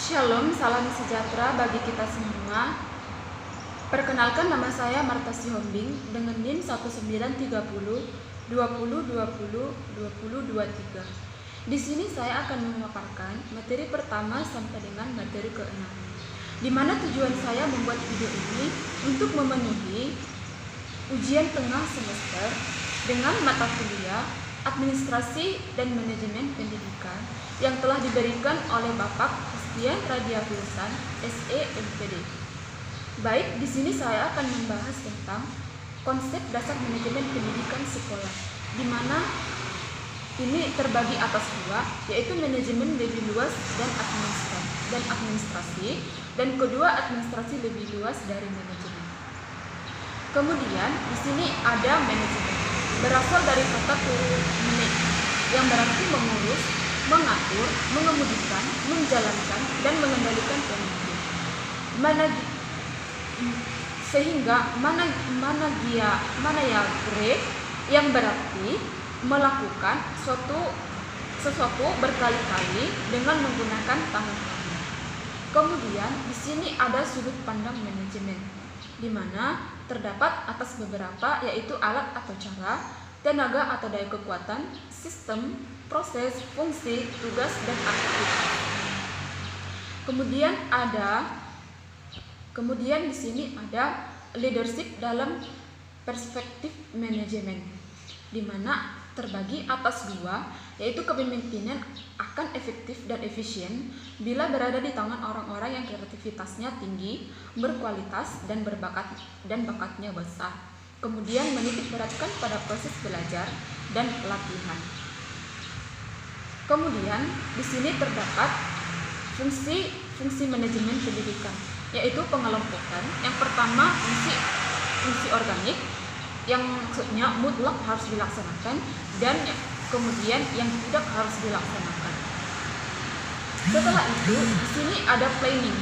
Shalom, salam sejahtera bagi kita semua. Perkenalkan, nama saya Marta Sihombing dengan NIM 1930 2020 Di sini saya akan memaparkan materi pertama sampai dengan materi ke-6, di mana tujuan saya membuat video ini untuk memenuhi ujian tengah semester dengan mata kuliah Administrasi dan Manajemen Pendidikan yang telah diberikan oleh Bapak Christian Radiavilsan, SE MPD. Baik, di sini saya akan membahas tentang konsep dasar manajemen pendidikan sekolah, di mana ini terbagi atas dua, yaitu manajemen lebih luas dan administrasi, dan kedua administrasi lebih luas dari manajemen. Kemudian di sini ada manajemen, berasal dari kata manage, yang berarti mengurus, mengatur, mengemudikan, menjalankan, dan mengendalikan pemimpin. Sehingga managere yang berarti melakukan sesuatu berkali-kali dengan menggunakan tangan-tangan. Kemudian di sini ada sudut pandang manajemen, di mana terdapat atas beberapa, yaitu alat atau cara, tenaga atau daya kekuatan, sistem, proses, fungsi, tugas, dan aktivitas. Kemudian di sini ada leadership dalam perspektif manajemen, di mana terbagi atas dua, yaitu kepemimpinan akan efektif dan efisien bila berada di tangan orang-orang yang kreativitasnya tinggi, berkualitas, dan bakatnya besar. Kemudian menitik beratkan pada proses belajar dan latihan. Kemudian di sini terdapat fungsi manajemen pendidikan, yaitu pengelompokan. Yang pertama fungsi organik, yang maksudnya mutlak harus dilaksanakan, dan kemudian yang tidak harus dilaksanakan. Setelah itu di sini ada planning,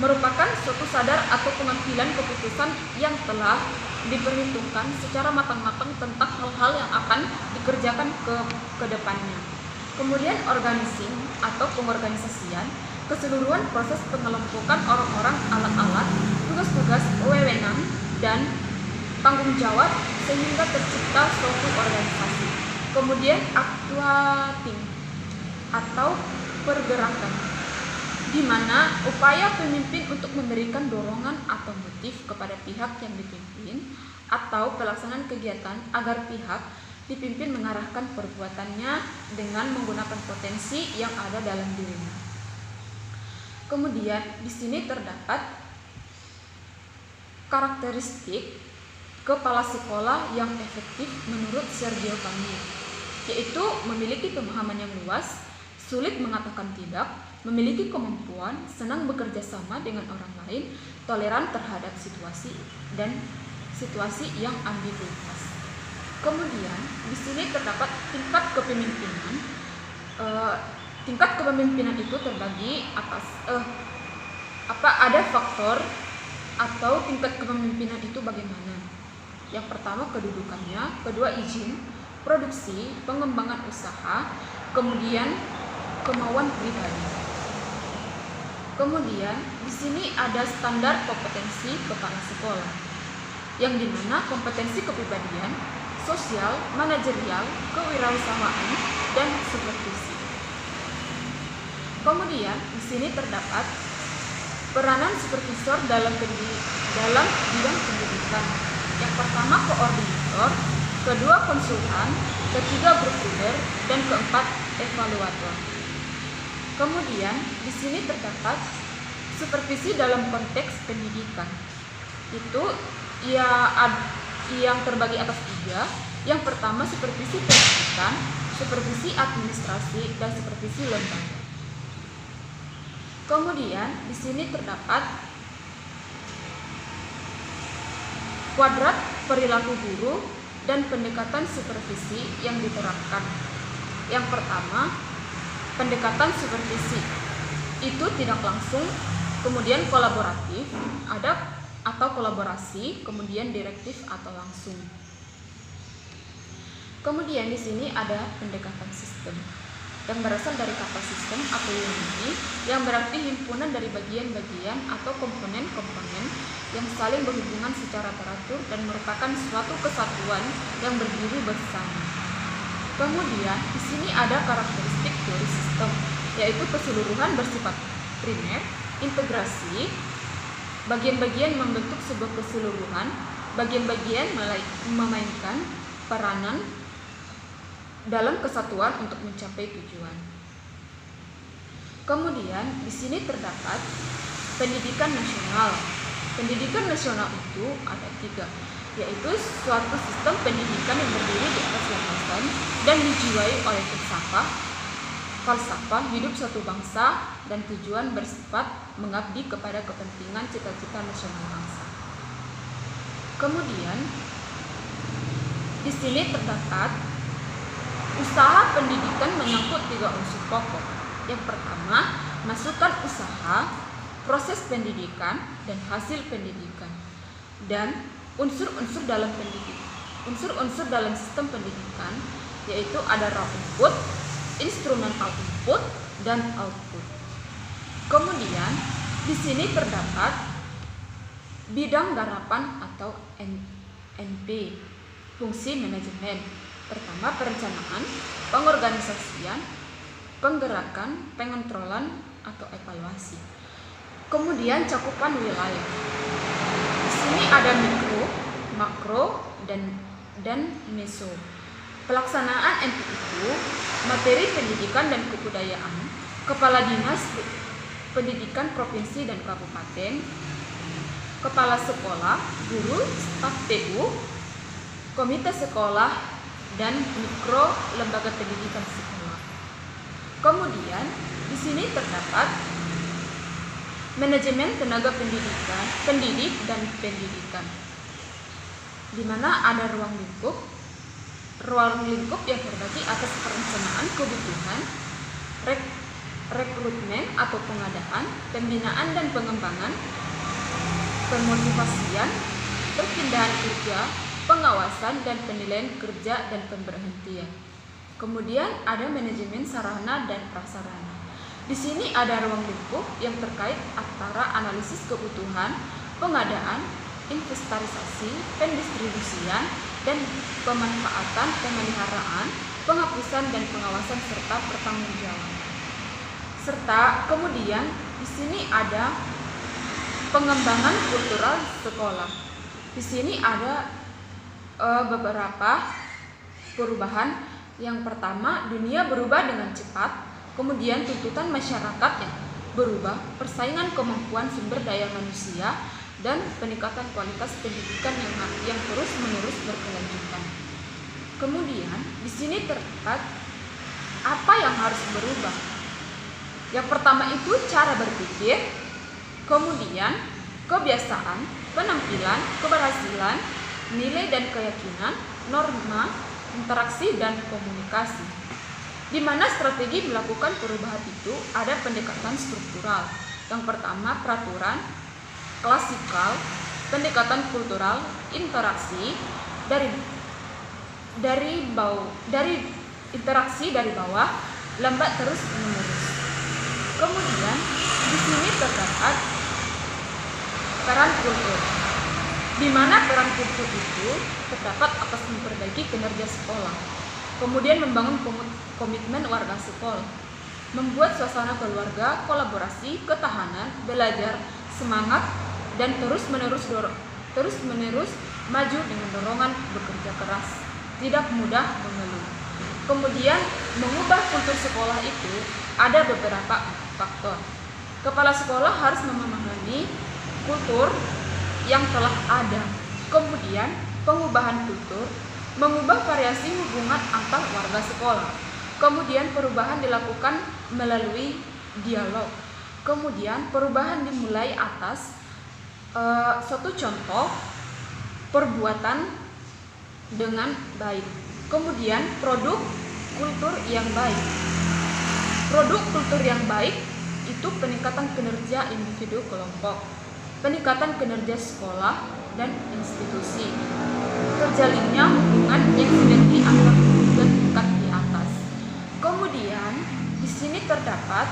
merupakan suatu sadar atau pengambilan keputusan yang telah diperhitungkan secara matang-matang tentang hal-hal yang akan dikerjakan ke depannya. Kemudian organizing atau pengorganisasian, keseluruhan proses pengelompokan orang-orang, alat-alat, tugas-tugas, wewenang, dan tanggung jawab sehingga tercipta suatu organisasi. Kemudian actuating atau pergerakan, di mana upaya pemimpin untuk memberikan dorongan atau motif kepada pihak yang dipimpin atau pelaksanaan kegiatan agar pihak dipimpin mengarahkan perbuatannya dengan menggunakan potensi yang ada dalam dirinya. Kemudian di sini terdapat karakteristik kepala sekolah yang efektif menurut Sergio Camil, yaitu memiliki pemahaman yang luas, sulit mengatakan tidak, memiliki kemampuan, senang bekerja sama dengan orang lain, toleran terhadap situasi yang ambiguitas. Kemudian di sini terdapat tingkat kepemimpinan. Tingkat kepemimpinan itu terbagi atas ada faktor atau tingkat kepemimpinan itu bagaimana. Yang pertama kedudukannya, kedua izin, produksi, pengembangan usaha, kemudian kemauan pribadi. Kemudian di sini ada standar kompetensi kepala sekolah, yang dimana kompetensi kepribadian, sosial, manajerial, kewirausahaan, dan supervisi. Kemudian di sini terdapat peranan supervisor dalam bidang pendidikan. Yang pertama koordinator, kedua konsultan, ketiga group leader, dan keempat evaluator. Kemudian di sini terdapat supervisi dalam konteks pendidikan. Itu yang terbagi atas tiga. Yang pertama supervisi pendidikan, supervisi administrasi, dan supervisi lembaga. Kemudian di sini terdapat kuadrat perilaku guru dan pendekatan supervisi yang diterapkan. Yang pertama, pendekatan supervisi itu tidak langsung, kemudian kolaboratif, atau kolaborasi, kemudian direktif atau langsung. Kemudian di sini ada pendekatan sistem yang berasal dari kata sistem atau unity, yang berarti himpunan dari bagian-bagian atau komponen-komponen yang saling berhubungan secara teratur dan merupakan suatu kesatuan yang berdiri bersama. Kemudian di sini ada karakteristik teori sistem, yaitu keseluruhan bersifat primer, integrasi, bagian-bagian membentuk sebuah keseluruhan, bagian-bagian memainkan peranan dalam kesatuan untuk mencapai tujuan. Kemudian di sini terdapat pendidikan nasional. Pendidikan nasional itu ada 3, yaitu suatu sistem pendidikan yang berdiri di atas landasan dan dijiwai oleh falsafah hidup suatu bangsa dan tujuan bersifat mengabdi kepada kepentingan cita-cita nasional bangsa. Kemudian di sini terdapat usaha pendidikan menyangkut 3 unsur pokok. Yang pertama, masukan usaha, proses pendidikan, dan hasil pendidikan. Dan unsur-unsur dalam pendidikan. Unsur-unsur dalam sistem pendidikan yaitu ada raw input, instrumental input, dan output. Kemudian di sini terdapat bidang garapan atau NP, fungsi manajemen. Pertama, perencanaan, pengorganisasian, penggerakan, pengontrolan, atau evaluasi. Kemudian cakupan wilayah. Di sini ada mikro, makro, dan meso. Pelaksanaan NP itu materi pendidikan dan kebudayaan, kepala dinas pendidikan provinsi dan kabupaten, kepala sekolah, guru, staf TU, komite sekolah, dan mikro lembaga pendidikan sekolah. Kemudian di sini terdapat manajemen tenaga pendidikan, pendidik dan pendidikan, di mana ada ruang lingkup yang terbagi atas perencanaan kebutuhan, rekrutmen atau pengadaan, pembinaan dan pengembangan, pemotivasian, perpindahan kerja, pengawasan dan penilaian kerja dan pemberhentian. Kemudian ada manajemen sarana dan prasarana. Di sini ada ruang lingkup yang terkait antara analisis kebutuhan, pengadaan, inventarisasi, pendistribusian, dan pemanfaatan, pemeliharaan, penghapusan dan pengawasan serta pertanggungjawaban. Serta kemudian di sini ada pengembangan kultural sekolah. Di sini ada beberapa perubahan. Yang pertama, dunia berubah dengan cepat, kemudian tuntutan masyarakat yang berubah, persaingan kemampuan sumber daya manusia, dan peningkatan kualitas pendidikan yang terus-menerus berkelanjutan. Kemudian di sini terdapat apa yang harus berubah. Yang pertama itu cara berpikir, kemudian kebiasaan, penampilan, keberhasilan, nilai dan keyakinan, norma, interaksi dan komunikasi. Di mana strategi melakukan perubahan itu ada pendekatan struktural. Yang pertama peraturan, klasikal, pendekatan kultural, interaksi dari interaksi dari bawah, lambat terus menerus. Kemudian di sini terdapat peran kultur, di mana peran kultur itu terdapat atas memperbaiki kinerja sekolah, kemudian membangun komitmen warga sekolah, membuat suasana keluarga, kolaborasi, ketahanan, belajar, semangat, dan terus menerus maju dengan dorongan bekerja keras, tidak mudah mengeluh. Kemudian mengubah kultur sekolah itu ada beberapa faktor. Kepala sekolah harus memahami kultur yang telah ada. Kemudian pengubahan kultur, mengubah variasi hubungan antar warga sekolah. Kemudian perubahan dilakukan melalui dialog. Kemudian perubahan dimulai atas suatu contoh perbuatan dengan baik. Kemudian produk kultur yang baik. Produk kultur yang baik itu peningkatan kinerja individu kelompok, peningkatan kinerja sekolah dan institusi, terjalinnya hubungan yang sinergi antar keluarga tingkat di atas. Kemudian di sini terdapat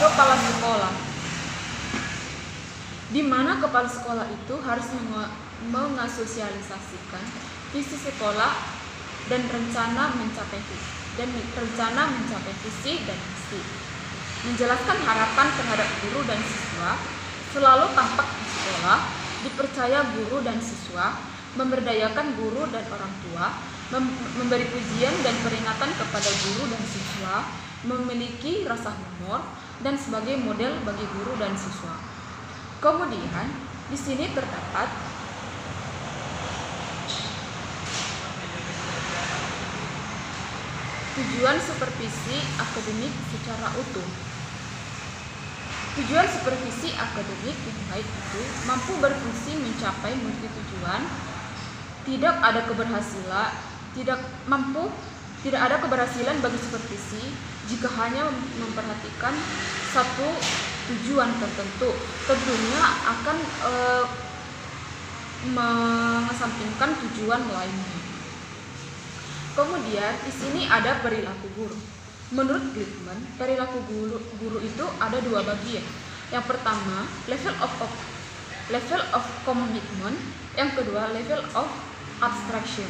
kepala sekolah, di mana kepala sekolah itu harus mengasosialisasikan visi sekolah dan rencana mencapai visi dan misi, menjelaskan harapan terhadap guru dan siswa, selalu tampak di sekolah, dipercaya guru dan siswa, memberdayakan guru dan orang tua, memberi pujian dan peringatan kepada guru dan siswa, memiliki rasa humor, dan sebagai model bagi guru dan siswa. Kemudian, di sini terdapat tujuan supervisi akademik secara utuh. Tujuan supervisi akademik yang baik itu mampu berfungsi mencapai multi tujuan, tidak ada keberhasilan bagi supervisi jika hanya memperhatikan satu tujuan tertentu. Tentunya akan mengesampingkan tujuan lainnya. Kemudian di sini ada perilaku guru. Menurut Glickman, perilaku guru itu ada dua bagian. Yang pertama, level of commitment. Yang kedua, level of abstraction.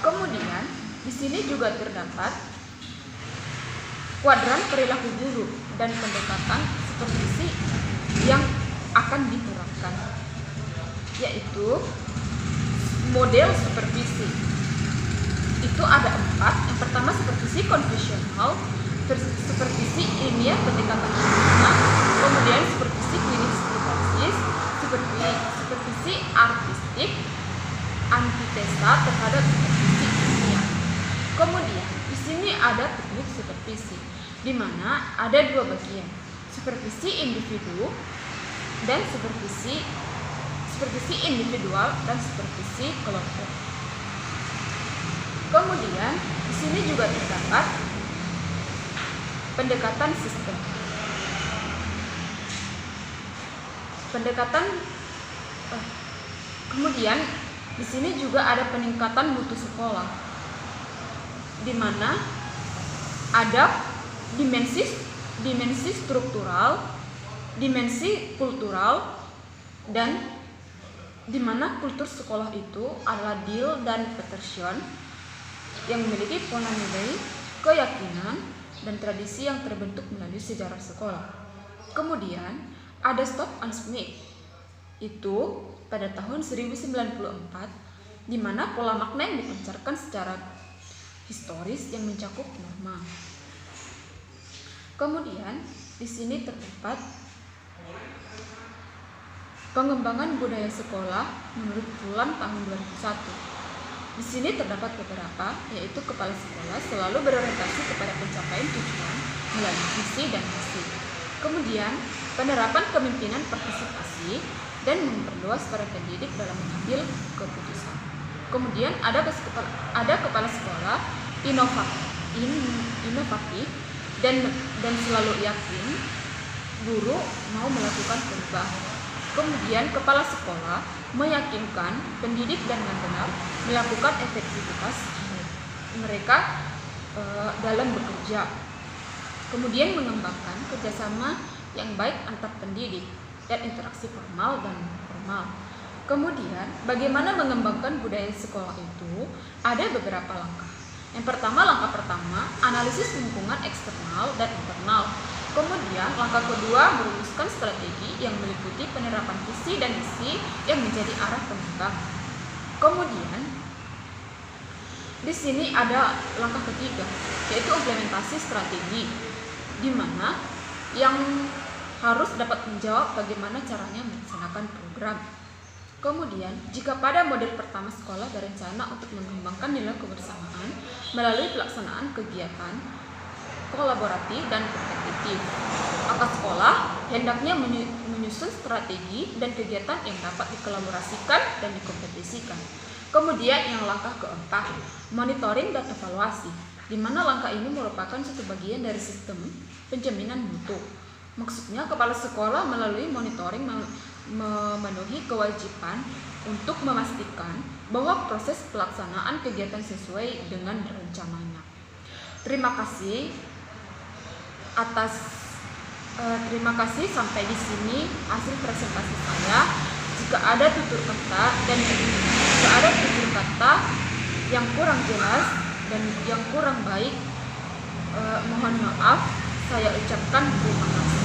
Kemudian di sini juga terdapat kuadran perilaku guru dan pendekatan supervisi yang akan diterapkan, yaitu model supervisi. Itu ada 4. Yang pertama, supervisi konvensional, supervisi ilmiah pendekatan ilmiah, kemudian supervisi klinis berbasis, supervisi artistik, antitesa terhadap supervisi ilmiah. Kemudian di sini ada teknik supervisi, di mana ada dua bagian, supervisi individu dan supervisi individual dan supervisi kelompok. Kemudian di sini juga terdapat pendekatan sistem. Kemudian di sini juga ada peningkatan mutu sekolah, di mana ada dimensi struktural, dimensi kultural, dan di mana kultur sekolah itu adalah Dill dan Peterson yang memiliki pola nilai, keyakinan, dan tradisi yang terbentuk melalui sejarah sekolah. Kemudian ada Stop and Smith, itu pada tahun 1094, di mana pola makna yang dipancarkan secara historis yang mencakup norma. Kemudian di sini terdapat pengembangan budaya sekolah menurut Fulan tahun 2001. Di sini terdapat beberapa, yaitu kepala sekolah selalu berorientasi kepada pencapaian tujuan melalui visi dan misi. Kemudian, penerapan kepemimpinan partisipasi dan memperluas para pendidik dalam mengambil keputusan. Kemudian ada kepala sekolah inovatif dan selalu yakin guru mau melakukan perubahan. Kemudian kepala sekolah meyakinkan pendidik dengan benar melakukan efektivitas mereka dalam bekerja. Kemudian mengembangkan kerjasama yang baik antar pendidik dan interaksi formal dan informal. Kemudian bagaimana mengembangkan budaya sekolah itu ada beberapa langkah. Yang pertama, langkah pertama, analisis lingkungan eksternal dan internal. Kemudian langkah kedua, merumuskan strategi yang meliputi penerapan visi dan misi yang menjadi arah pengembangan. Kemudian di sini ada langkah ketiga, yaitu implementasi strategi, di mana yang harus dapat menjawab bagaimana caranya melaksanakan program. Kemudian, jika pada model pertama sekolah berencana untuk mengembangkan nilai kebersamaan melalui pelaksanaan kegiatan kolaboratif dan kompetitif, maka sekolah hendaknya menyusun strategi dan kegiatan yang dapat dikolaborasikan dan dikompetisikan. Kemudian yang langkah keempat, monitoring dan evaluasi, di mana langkah ini merupakan satu bagian dari sistem penjaminan mutu. Maksudnya kepala sekolah melalui monitoring memenuhi kewajiban untuk memastikan bahwa proses pelaksanaan kegiatan sesuai dengan rencananya. Terima kasih atas Terima kasih, sampai di sini hasil presentasi saya. Jika ada tutur kata yang kurang jelas dan yang kurang baik, mohon maaf. Saya ucapkan terima kasih.